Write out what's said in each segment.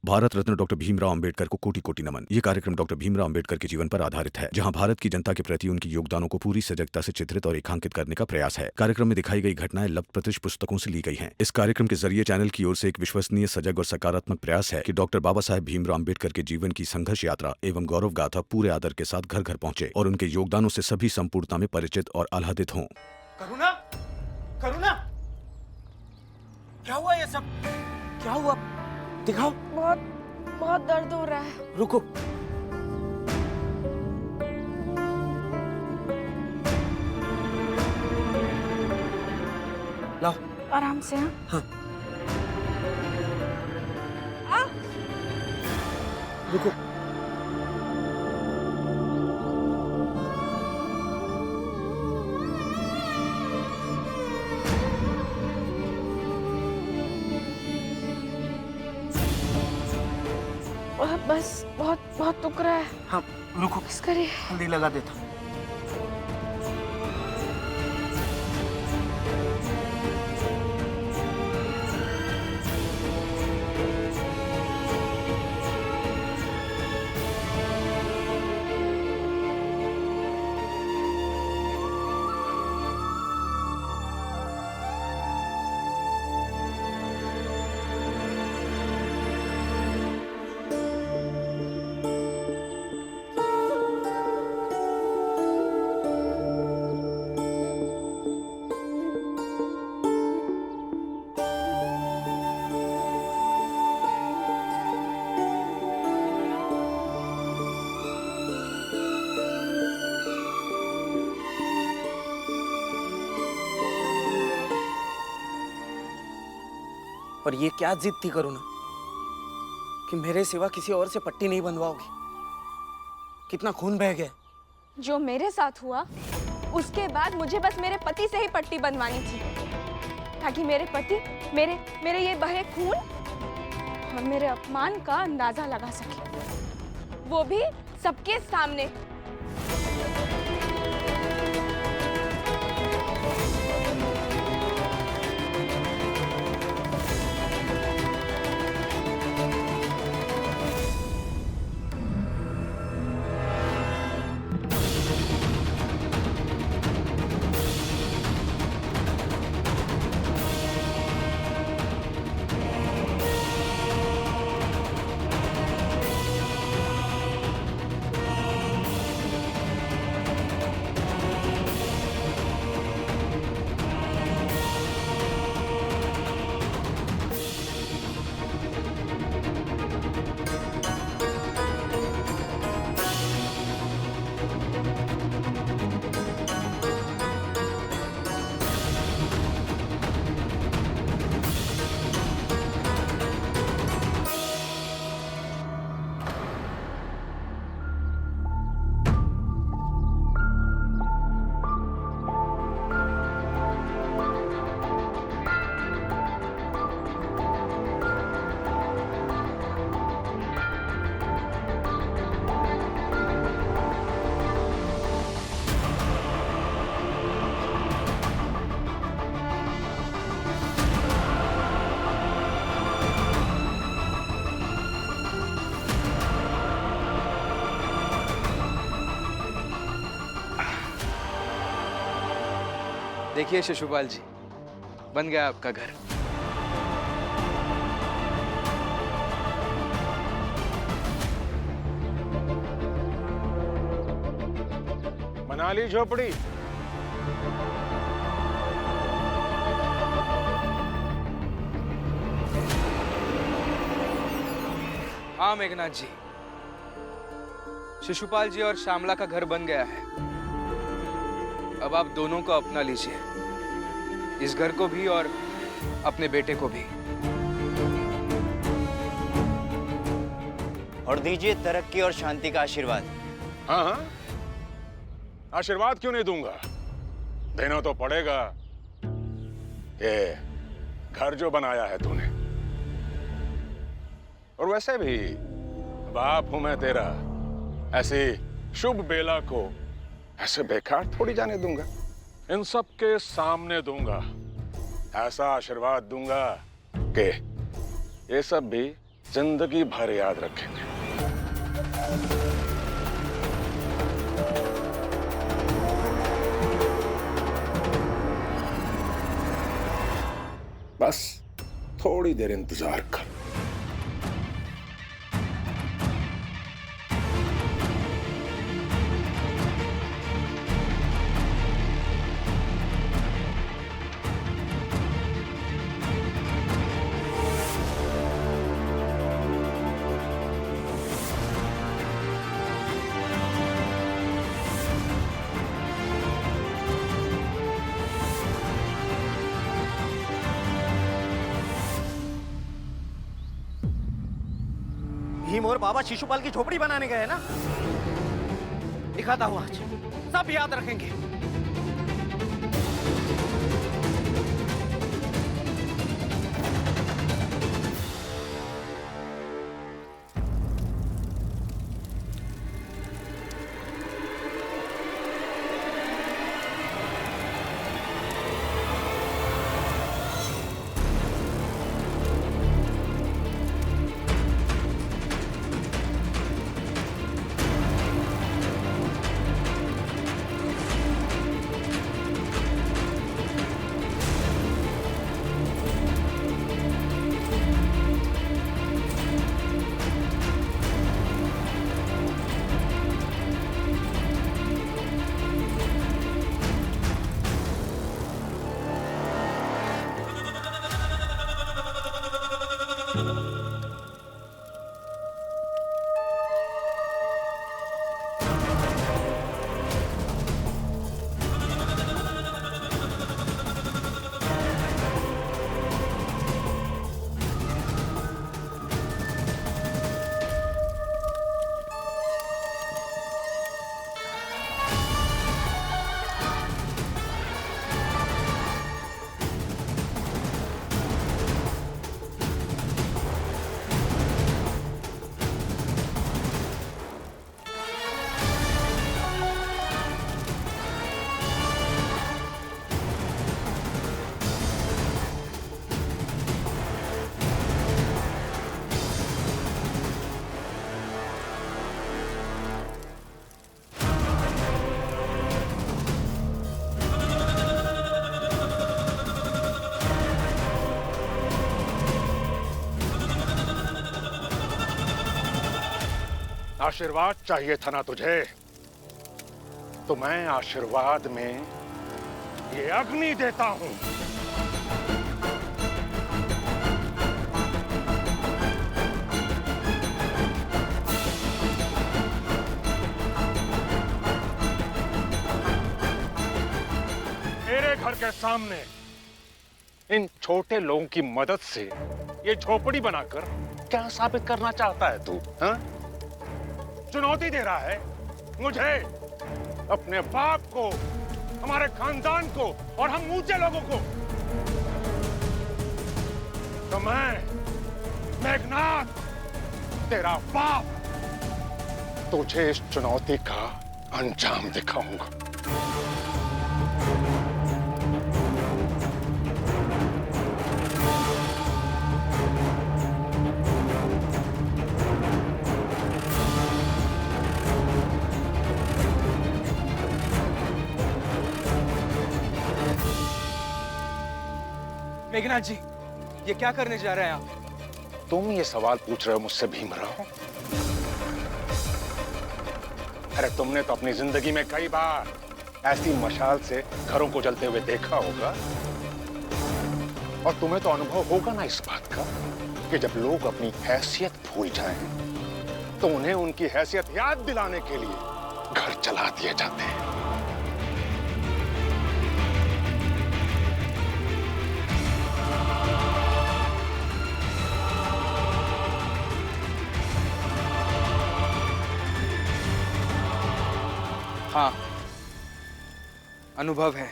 Bharat Ratna doctor Bhimrao Ambedkar को कोटि कोटि नमन। ये कार्यक्रम डॉक्टर भीमराव अंबेडकर के जीवन पर आधारित है, जहां भारत की जनता के प्रति उनके योगदानों को पूरी सजगता से चित्रित और रेखांकित करने का प्रयास है। कार्यक्रम में दिखाई गई घटनाएं लब्ध प्रतिष्ठ पुस्तकों से ली गई हैं। इस कार्यक्रम के जरिए चैनल की ओर से एक विश्वसनीय, सजग और सकारात्मक प्रयास है कि डॉक्टर बाबा साहेब भीमराव अंबेडकर के जीवन की संघर्ष यात्रा एवं गौरव गाथा पूरे आदर के साथ घर घर पहुंचे और उनके योगदानों से सभी संपूर्णता में परिचित और आह्लादित हों। करुणा, करुणा, क्या हुआ ये सब? क्या हुआ? दिखाओ। बहुत दर्द हो रहा है। रुको। लाओ। आराम से। हाँ। रुको। बस बहुत दुख रहा है। हाँ, रुको। बस करिए। हल्दी लगा देता हूँ। और ये क्या जिद थी करुणा कि मेरे सिवा किसी और से पट्टी नहीं बंधवाओगी? कितना खून बह गया। जो मेरे साथ हुआ उसके बाद मुझे बस मेरे पति से ही पट्टी बंधवानी थी, ताकि मेरे पति मेरे ये बहे खून और मेरे अपमान का अंदाजा लगा सके, वो भी सबके सामने। देखिए शिशुपाल जी, बन गया आपका घर। बना ली झोपड़ी? हाँ मेघनाथ जी, शिशुपाल जी और श्यामला का घर बन गया है। अब आप दोनों को अपना लीजिए, इस घर को भी और अपने बेटे को भी। और दीजिए तरक्की और शांति का आशीर्वाद। हाँ हाँ, आशीर्वाद क्यों नहीं दूंगा, देना तो पड़ेगा। ये घर जो बनाया है तूने, और वैसे भी बाप हूं मैं तेरा, ऐसी शुभ बेला को ऐसे बेकार थोड़ी जाने दूंगा। इन सब के सामने दूंगा, ऐसा आशीर्वाद दूंगा कि ये सब भी जिंदगी भर याद रखेंगे। बस थोड़ी देर इंतजार कर। भीम और बाबा शिशुपाल की झोपड़ी बनाने गए ना, दिखाता हूँ आज, सब याद रखेंगे। आशीर्वाद चाहिए था ना तुझे, तो मैं आशीर्वाद में ये अग्नि देता हूं। मेरे घर के सामने इन छोटे लोगों की मदद से ये झोपड़ी बनाकर क्या साबित करना चाहता है तू? हाँ? चुनौती दे रहा है मुझे, अपने बाप को, हमारे खानदान को और हम ऊंचे लोगों को। तो मैं मेघनाथ तेरा बाप तुझे इस चुनौती का अंजाम दिखाऊंगा। मेघनाथ जी, ये क्या करने जा रहे हैं आप? तुम ये सवाल पूछ रहे हो मुझसे भीमराव? अरे तुमने तो अपनी जिंदगी में कई बार ऐसी मशाल से घरों को जलते हुए देखा होगा, और तुम्हें तो अनुभव होगा ना इस बात का कि जब लोग अपनी हैसियत भूल जाएं, तो उन्हें उनकी हैसियत याद दिलाने के लिए घर जला दिए जाते हैं। हाँ, अनुभव है,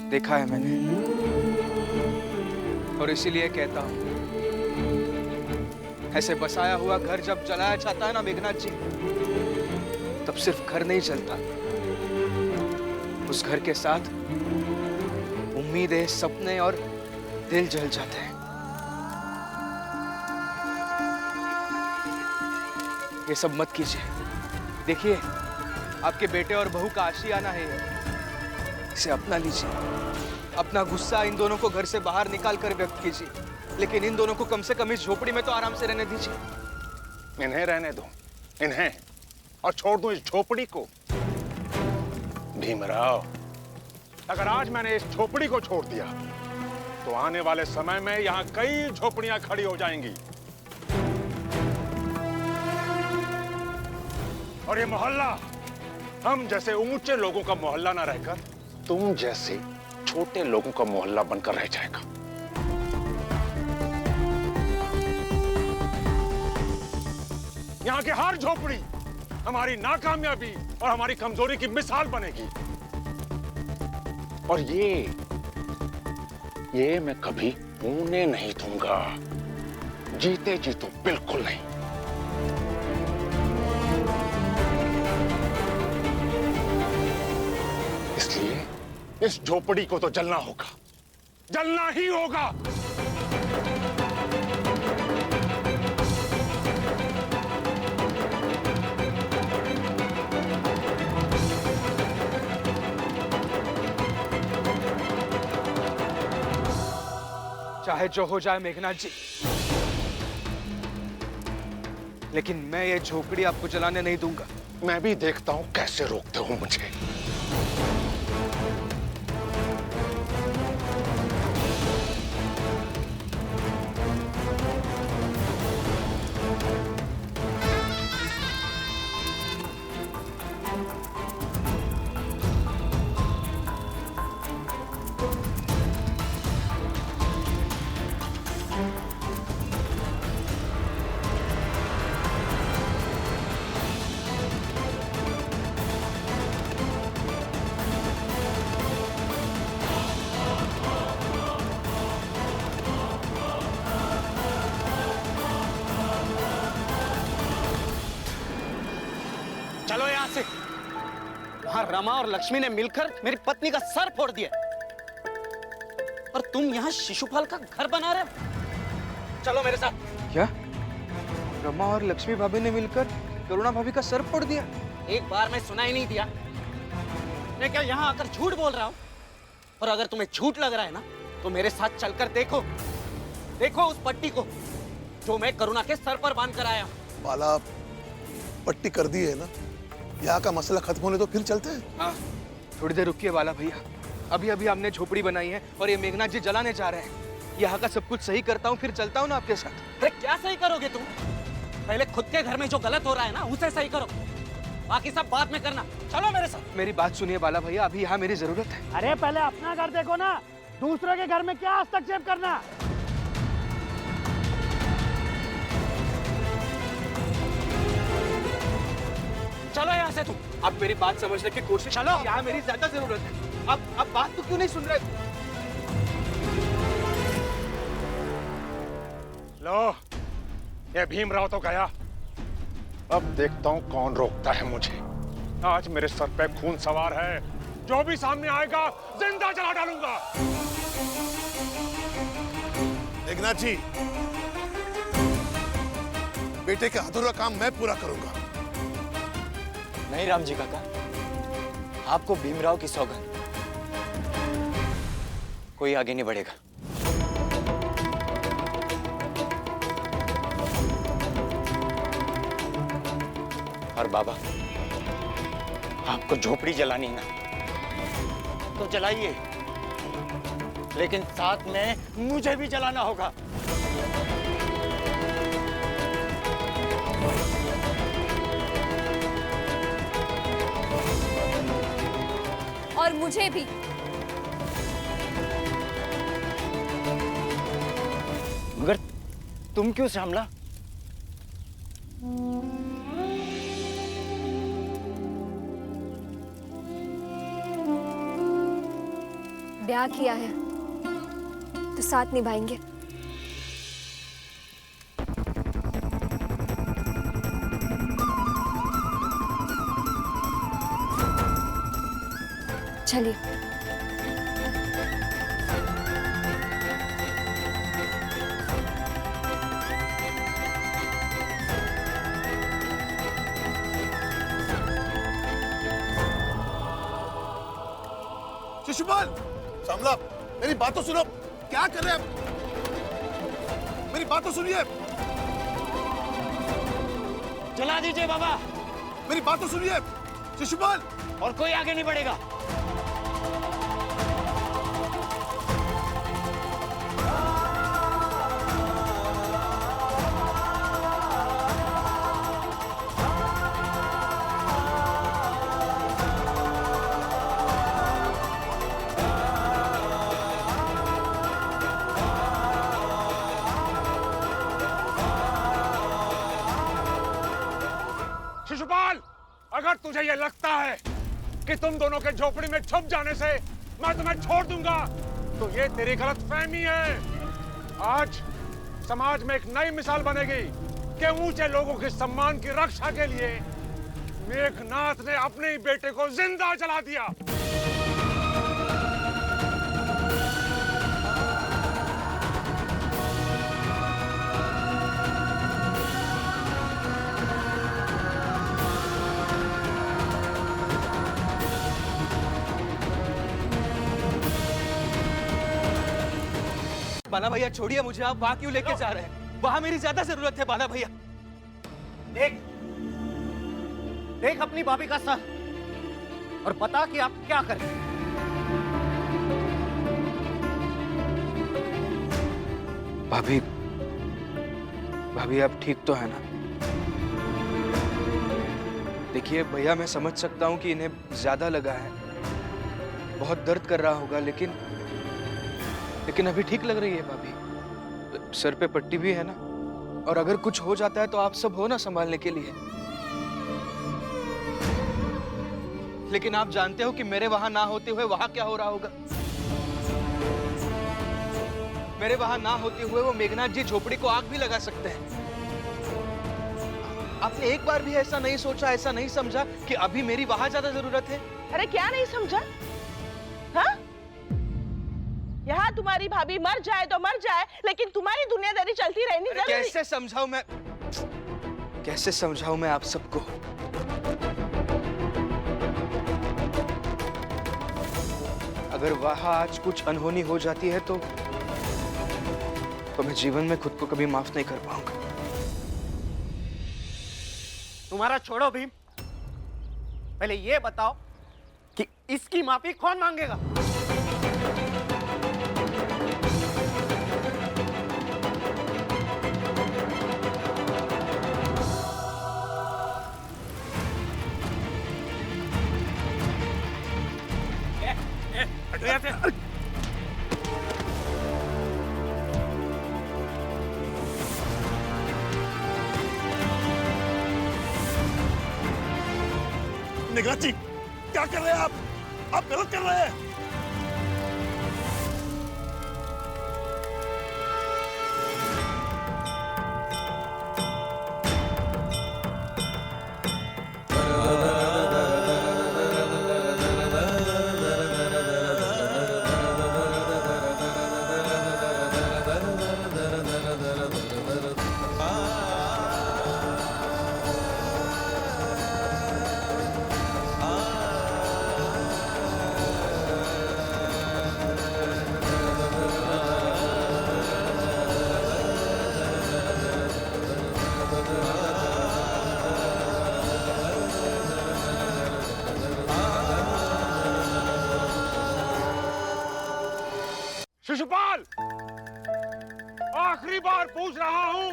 देखा है मैंने, और इसीलिए कहता हूं, ऐसे बसाया हुआ घर जब जलाया जाता है ना मेघनाथ जी, तब सिर्फ घर नहीं जलता, उस घर के साथ उम्मीदें, सपने और दिल जल जाते हैं। ये सब मत कीजिए। देखिए, आपके बेटे और बहू का आशियाना है ये। इसे अपना लीजिए। अपना गुस्सा इन दोनों को घर से बाहर निकाल कर व्यक्त कीजिए, लेकिन इन दोनों को कम से कम इस झोपड़ी में तो आराम से रहने दीजिए। इन्हें रहने दो, इन्हें, और छोड़ दूं इस झोपड़ी को। भीमराव, अगर आज मैंने इस झोपड़ी को छोड़ दिया तो आने वाले समय में यहां कई झोपड़ियां खड़ी हो जाएंगी, और ये मोहल्ला हम जैसे ऊंचे लोगों का मोहल्ला ना रहकर तुम जैसे छोटे लोगों का मोहल्ला बनकर रह जाएगा। यहां की हर झोपड़ी हमारी नाकामयाबी और हमारी कमजोरी की मिसाल बनेगी, और ये मैं कभी होने नहीं दूंगा, जीते जी तो बिल्कुल नहीं। इसलिए इस झोपड़ी को तो जलना होगा, जलना ही होगा। चाहे जो हो जाए मेघनाथ जी, लेकिन मैं ये झोपड़ी आपको जलाने नहीं दूंगा। मैं भी देखता हूं कैसे रोकते हो मुझे। चलो यहाँ से। वहां रमा और लक्ष्मी ने मिलकर मेरी पत्नी का सर फोड़ दिया, और तुम यहाँ शिशुपाल का घर बना रहे हो। चलो मेरे साथ। क्या? रमा और लक्ष्मी भाभी ने मिलकर करुणा भाभी का सर फोड़ दिया? एक बार मैं सुना ही नहीं दिया? मैं क्या यहाँ आकर झूठ बोल रहा हूँ? और अगर तुम्हें झूठ लग रहा है ना, तो मेरे साथ चलकर देखो, देखो उस पट्टी को जो मैं करुणा के सर पर बांध कर आया हूँ। बाला, पट्टी कर दी है ना, यहाँ का मसला खत्म होने तो फिर चलते हैं। हाँ, थोड़ी देर रुकिए बाला भैया। अभी अभी हमने झोपड़ी बनाई है और ये मेघनाथ जी जलाने जा रहे हैं। यहाँ का सब कुछ सही करता हूँ, फिर चलता हूँ ना आपके साथ। अरे क्या सही करोगे तुम? पहले खुद के घर में जो गलत हो रहा है ना, उसे सही करो, बाकी सब बाद में करना। चलो मेरे साथ। मेरी बात सुनिए बाला भैया, अभी यहाँ मेरी जरूरत है। अरे पहले अपना घर देखो ना, दूसरे के घर में क्या हस्तक्षेप करना। चलो यहाँ से तुम। आप मेरी बात समझने की कोशिश। चलो, यहाँ मेरी ज्यादा जरूरत है। अब बात तो क्यों नहीं सुन रहे? लो, ये भीमराव तो गया, अब देखता हूं कौन रोकता है मुझे। आज मेरे सर पे खून सवार है, जो भी सामने आएगा जिंदा जला डालूंगा। मेघनाथ जी, बेटे का अधूरा काम मैं पूरा करूंगा। नहीं राम जी काका, आपको भीमराव की सौगंध, कोई आगे नहीं बढ़ेगा। और बाबा, आपको झोपड़ी जलानी ना तो जलाइए, लेकिन साथ में मुझे भी जलाना होगा। और मुझे भी। मगर तुम क्यों श्यामला? ब्याह किया है तो साथ निभाएंगे। चलिए। शिशुपाल, श्यामला, मेरी बात तो सुनो। क्या कर रहे हैं? मेरी बात तो सुनिए। जला दीजिए बाबा। मेरी बात तो सुनिए शिशुपाल। और कोई आगे नहीं बढ़ेगा। शिशुपाल, अगर तुझे ये लगता है कि तुम दोनों के झोपड़ी में छुप जाने से मैं तुम्हें छोड़ दूंगा, तो ये तेरी गलतफहमी है। आज समाज में एक नई मिसाल बनेगी कि ऊंचे लोगों के सम्मान की रक्षा के लिए मेघनाथ ने अपने ही बेटे को जिंदा जला दिया। बाना भैया छोड़िए मुझे, आप वहां क्यों लेके जा रहे हैं? वहां मेरी ज्यादा जरूरत है बाना भैया। देख देख अपनी भाभी का सर और बता कि आप क्या करें। भाभी, भाभी आप ठीक तो है ना? देखिए भैया, मैं समझ सकता हूँ कि इन्हें ज्यादा लगा है, बहुत दर्द कर रहा होगा, लेकिन अभी ठीक लग रही है भाभी। सर पे पट्टी भी है ना, और अगर कुछ हो जाता है तो आप सब हो ना संभालने के लिए। लेकिन आप जानते हो कि मेरे वहां ना होते हुए वहां क्या हो रहा होगा? मेरे वहां ना होते हुए वो मेघनाथ जी झोपड़ी को आग भी लगा सकते हैं। आपने एक बार भी ऐसा नहीं सोचा, ऐसा नहीं समझा कि अभी मेरी वहां ज्यादा जरूरत है? अरे क्या नहीं समझा? हाँ? यहाँ तुम्हारी भाभी मर जाए तो मर जाए, लेकिन तुम्हारी दुनियादारी चलती रहनी जरूरी। कैसे समझाऊं मैं आप सबको? अगर वहां आज कुछ अनहोनी हो जाती है तो मैं जीवन में खुद को कभी माफ नहीं कर पाऊंगा। तुम्हारा छोड़ो भीम, पहले ये बताओ कि इसकी माफी कौन मांगेगा? मेघनाथ जी, क्या कर रहे हैं आप? आप गलत कर रहे हैं। शिशुपाल, आखिरी बार पूछ रहा हूं,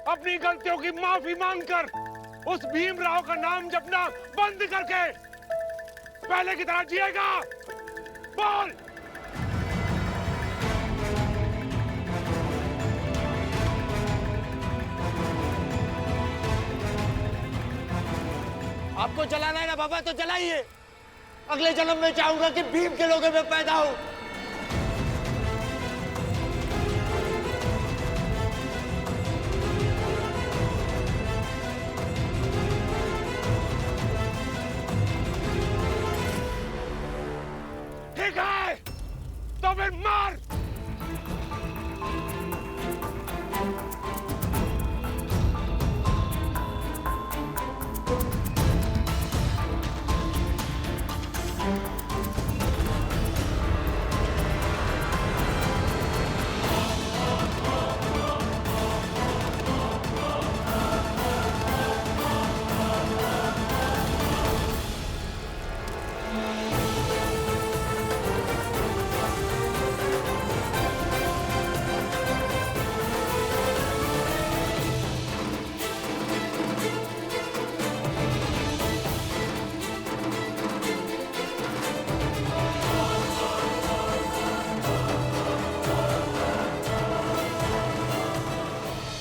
अपनी गलतियों की माफी मांगकर उस भीमराव का नाम जपना बंद करके पहले की तरह जिएगा? बोल। आपको जलाना है ना बाबा, तो जलाइए। अगले जन्म में चाहूंगा कि भीम के लोगों में पैदा हो।